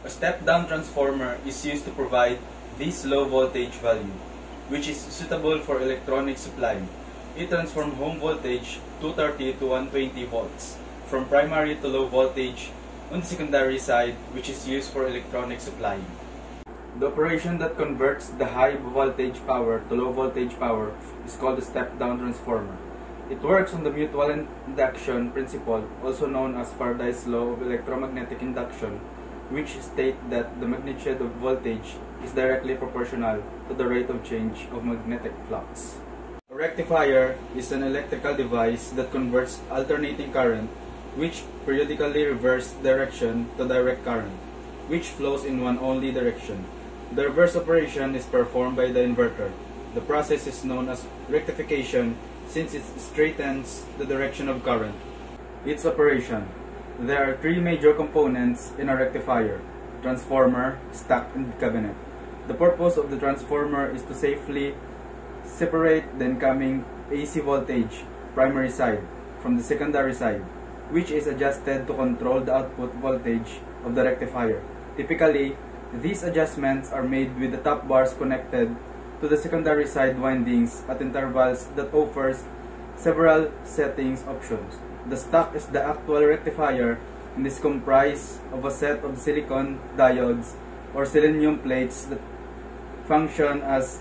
A step-down transformer is used to provide this low voltage value, which is suitable for electronic supply. It transforms home voltage 230 to 120 volts from primary to low voltage on the secondary side, which is used for electronic supply. The operation that converts the high voltage power to low voltage power is called a step-down transformer. It works on the mutual induction principle, also known as Faraday's law of electromagnetic induction, which states that the magnitude of voltage is directly proportional to the rate of change of magnetic flux. A rectifier is an electrical device that converts alternating current, which periodically reverse direction, to direct current, which flows in one only direction. The reverse operation is performed by the inverter. The process is known as rectification since it straightens the direction of current. Its operation. There are three major components in a rectifier: transformer, stack, and cabinet. The purpose of the transformer is to safely separate the incoming AC voltage, primary side, from the secondary side, which is adjusted to control the output voltage of the rectifier. Typically, these adjustments are made with the top bars connected to the secondary side windings at intervals that offers several settings options. The stack is the actual rectifier and is comprised of a set of silicon diodes or selenium plates that function as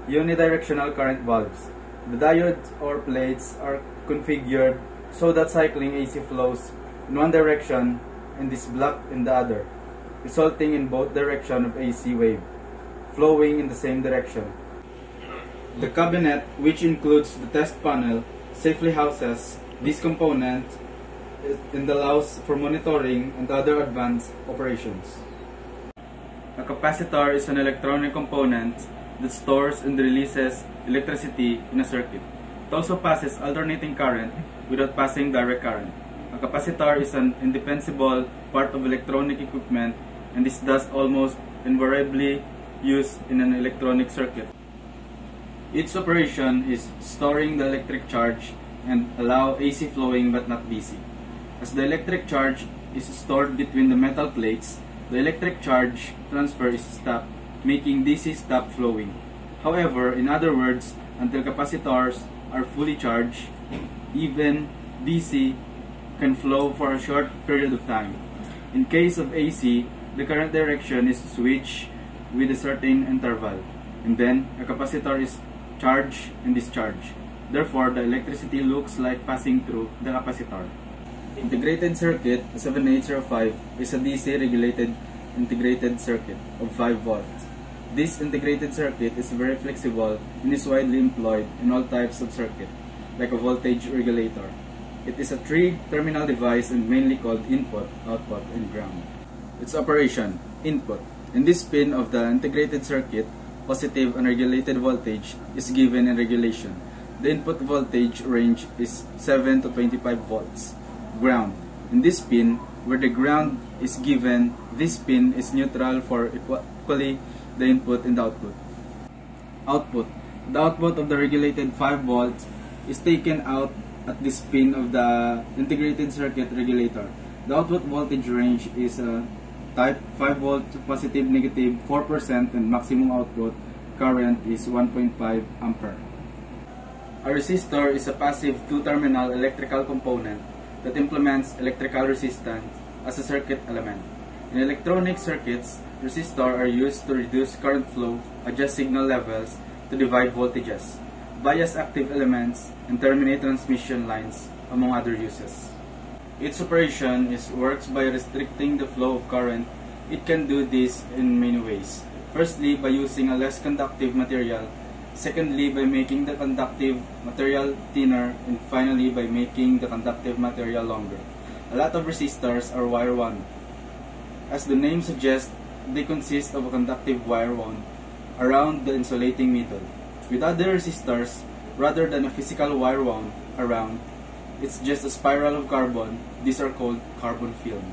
unidirectional current valves. The diodes or plates are configured so that cycling AC flows in one direction and is blocked in the other, resulting in both directions of AC wave flowing in the same direction. The cabinet, which includes the test panel, safely houses these components and allows for monitoring and other advanced operations. A capacitor is an electronic component that stores and releases electricity in a circuit. It also passes alternating current without passing direct current. A capacitor is an indispensable part of electronic equipment and is thus almost invariably used in an electronic circuit. Its operation is storing the electric charge and allow AC flowing but not DC. As the electric charge is stored between the metal plates, the electric charge transfer is stopped, making DC stop flowing. However, in other words, until capacitors are fully charged, even DC can flow for a short period of time. In case of AC, the current direction is switched with a certain interval, and then a capacitor is charged and discharged. Therefore, the electricity looks like passing through the capacitor. Integrated circuit 7805 is a DC regulated integrated circuit of 5 volts. This integrated circuit is very flexible and is widely employed in all types of circuit, like a voltage regulator. It is a 3-terminal device and mainly called input, output, and ground. Its operation: input. In this pin of the integrated circuit, positive unregulated voltage is given in regulation. The input voltage range is 7 to 25 volts. Ground. In this pin, where the ground is given, this pin is neutral for equally the input and the output. Output. The output of the regulated 5 volts is taken out at this pin of the integrated circuit regulator. The output voltage range is type 5 volt to positive negative 4% and maximum output current is 1.5 ampere. A resistor is a passive 2-terminal electrical component that implements electrical resistance as a circuit element. In electronic circuits, resistors are used to reduce current flow, adjust signal levels, to divide voltages, bias active elements, and terminate transmission lines, among other uses. Its operation works by restricting the flow of current. It can do this in many ways. Firstly, by using a less conductive material. Secondly, by making the conductive material thinner. And finally, by making the conductive material longer. A lot of resistors are wire wound. As the name suggests, they consist of a conductive wire wound around the insulating middle. With other resistors, rather than a physical wire wound around, it's just a spiral of carbon. These are called carbon film.